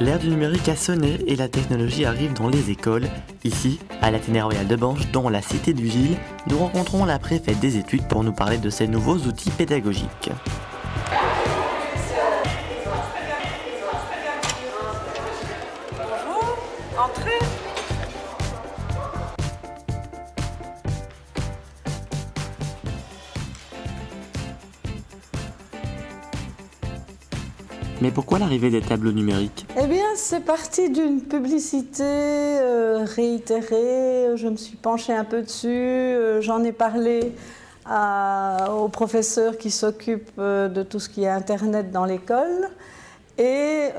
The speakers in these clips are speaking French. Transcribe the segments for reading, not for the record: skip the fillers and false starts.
L'ère du numérique a sonné et la technologie arrive dans les écoles. Ici, à l'Athénée Royal de Banche, dans la cité du Gilles, nous rencontrons la préfète des études pour nous parler de ces nouveaux outils pédagogiques. Bonjour, entrez. Mais pourquoi l'arrivée des tableaux numériques? Eh bien, c'est parti d'une publicité réitérée. Je me suis penchée un peu dessus. J'en ai parlé au professeur qui s'occupe de tout ce qui est Internet dans l'école. Et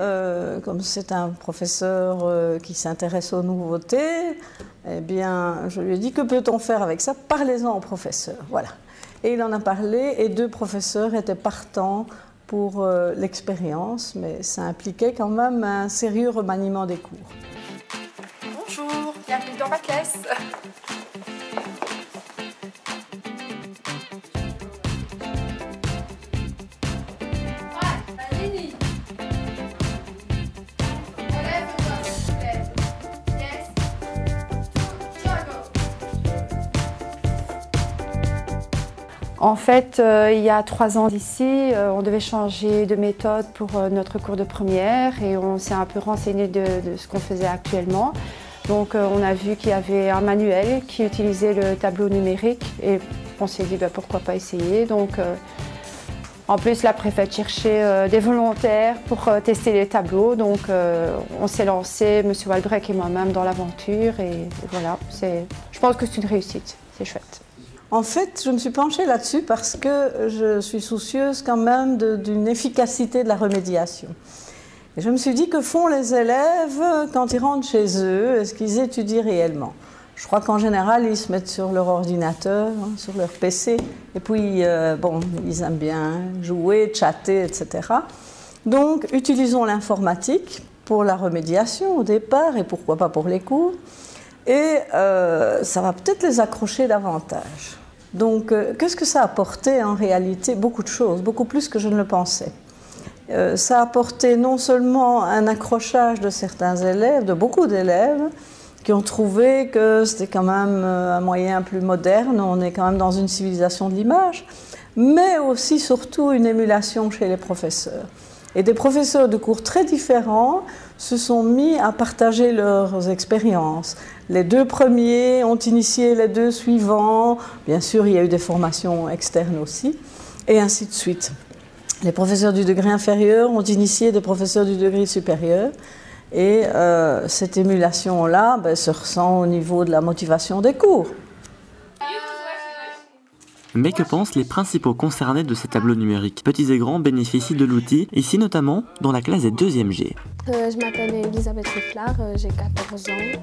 comme c'est un professeur qui s'intéresse aux nouveautés, eh bien, je lui ai dit, que peut-on faire avec ça? Parlez-en au professeur. Voilà. Et il en a parlé et 2 professeurs étaient partants pour l'expérience, mais ça impliquait quand même un sérieux remaniement des cours. Bonjour, bienvenue dans ma classe. En fait, il y a 3 ans d'ici, on devait changer de méthode pour notre cours de première et on s'est un peu renseigné de ce qu'on faisait actuellement. Donc on a vu qu'il y avait un manuel qui utilisait le tableau numérique et on s'est dit pourquoi pas essayer. Donc, en plus, la préfète cherchait des volontaires pour tester les tableaux. Donc on s'est lancé, M. Walbrecht et moi-même, dans l'aventure et voilà, je pense que c'est une réussite, c'est chouette. En fait, je me suis penchée là-dessus parce que je suis soucieuse quand même d'une efficacité de la remédiation. Et je me suis dit, que font les élèves quand ils rentrent chez eux? Est-ce qu'ils étudient réellement? Je crois qu'en général, ils se mettent sur leur ordinateur, sur leur PC, et puis, bon, ils aiment bien jouer, chatter, etc. Donc, utilisons l'informatique pour la remédiation au départ, et pourquoi pas pour les cours. Et ça va peut-être les accrocher davantage. Donc, qu'est-ce que ça a apporté en réalité? Beaucoup de choses, beaucoup plus que je ne le pensais. Ça a apporté non seulement un accrochage de certains élèves, de beaucoup d'élèves, qui ont trouvé que c'était quand même un moyen plus moderne, on est quand même dans une civilisation de l'image, mais aussi surtout une émulation chez les professeurs. Et des professeurs de cours très différents se sont mis à partager leurs expériences. Les 2 premiers ont initié les 2 suivants. Bien sûr, il y a eu des formations externes aussi, et ainsi de suite. Les professeurs du degré inférieur ont initié des professeurs du degré supérieur. Et cette émulation-là se ressent au niveau de la motivation des cours. Mais que pensent les principaux concernés de ces tableaux numériques? Petits et grands bénéficient de l'outil, ici notamment dans la classe des 2e G. Je m'appelle Elisabeth Rifflard, j'ai 14 ans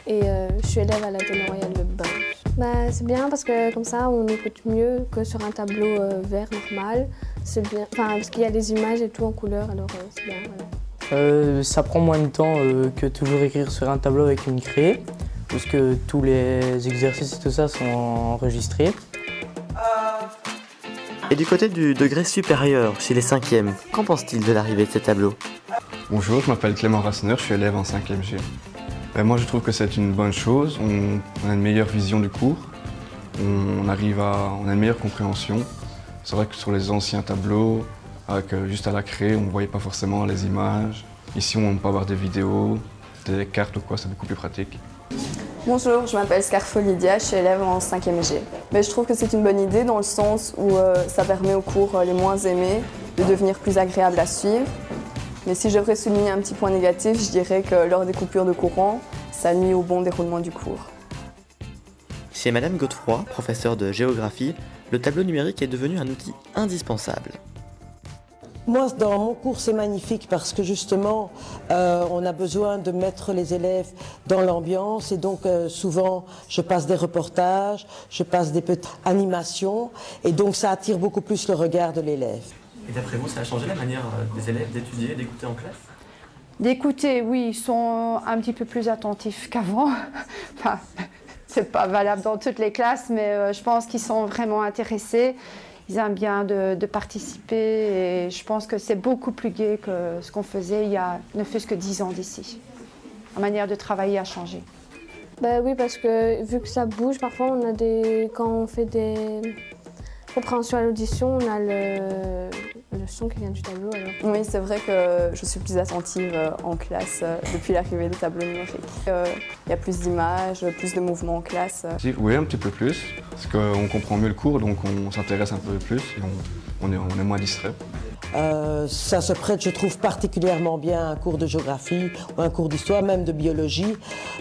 et je suis élève à l'Athénée Royal de Banche. C'est bien parce que comme ça on écoute mieux que sur un tableau vert normal. C'est bien, parce qu'il y a des images et tout en couleur, alors c'est bien. Voilà. Ça prend moins de temps que toujours écrire sur un tableau avec une craie, parce que tous les exercices et tout ça sont enregistrés. Et du côté du degré supérieur, chez les 5e, qu'en pense-t-il de l'arrivée de ces tableaux? Bonjour, je m'appelle Clément Rasseneur, je suis élève en 5e G. Moi je trouve que c'est une bonne chose, on a une meilleure vision du cours, on a une meilleure compréhension. C'est vrai que sur les anciens tableaux, avec juste à la craie, on ne voyait pas forcément les images. Ici on peut avoir des vidéos, des cartes ou quoi, c'est beaucoup plus pratique. Bonjour, je m'appelle Scarfo Lydia, je suis élève en 5e G. Mais je trouve que c'est une bonne idée dans le sens où ça permet aux cours les moins aimés de devenir plus agréables à suivre. Mais si je devrais souligner un petit point négatif, je dirais que lors des coupures de courant, ça nuit au bon déroulement du cours. Chez Madame Godefroy, professeure de géographie, le tableau numérique est devenu un outil indispensable. Moi, dans mon cours, c'est magnifique parce que justement, on a besoin de mettre les élèves dans l'ambiance et donc souvent, je passe des reportages, je passe des petites animations et donc ça attire beaucoup plus le regard de l'élève. Et d'après vous, ça a changé la manière des élèves d'étudier, d'écouter en classe? D'écouter, oui, ils sont un petit peu plus attentifs qu'avant. Enfin, c'est pas valable dans toutes les classes, mais je pense qu'ils sont vraiment intéressés. ils aiment bien de participer et je pense que c'est beaucoup plus gai que ce qu'on faisait il y a ne fût-ce que 10 ans d'ici. La manière de travailler a changé. Ben oui, parce que vu que ça bouge, parfois on a quand on fait des compréhensions à l'audition, on a le son qui vient du tableau. Alors. Oui, c'est vrai que je suis plus attentive en classe depuis l'arrivée des tableaux numériques. Il y a plus d'images, plus de mouvements en classe. Oui, un petit peu plus, parce qu'on comprend mieux le cours, donc on s'intéresse un peu plus et on est moins distrait. Ça se prête, je trouve, particulièrement bien à un cours de géographie ou un cours d'histoire, même de biologie.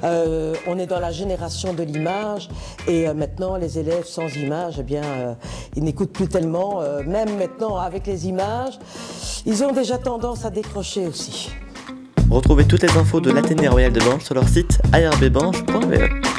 On est dans la génération de l'image et maintenant les élèves sans images, eh bien, ils n'écoutent plus tellement. Même maintenant avec les images, ils ont déjà tendance à décrocher aussi. Retrouvez toutes les infos de l'Athénée Royal de Banche sur leur site arbbanche.be.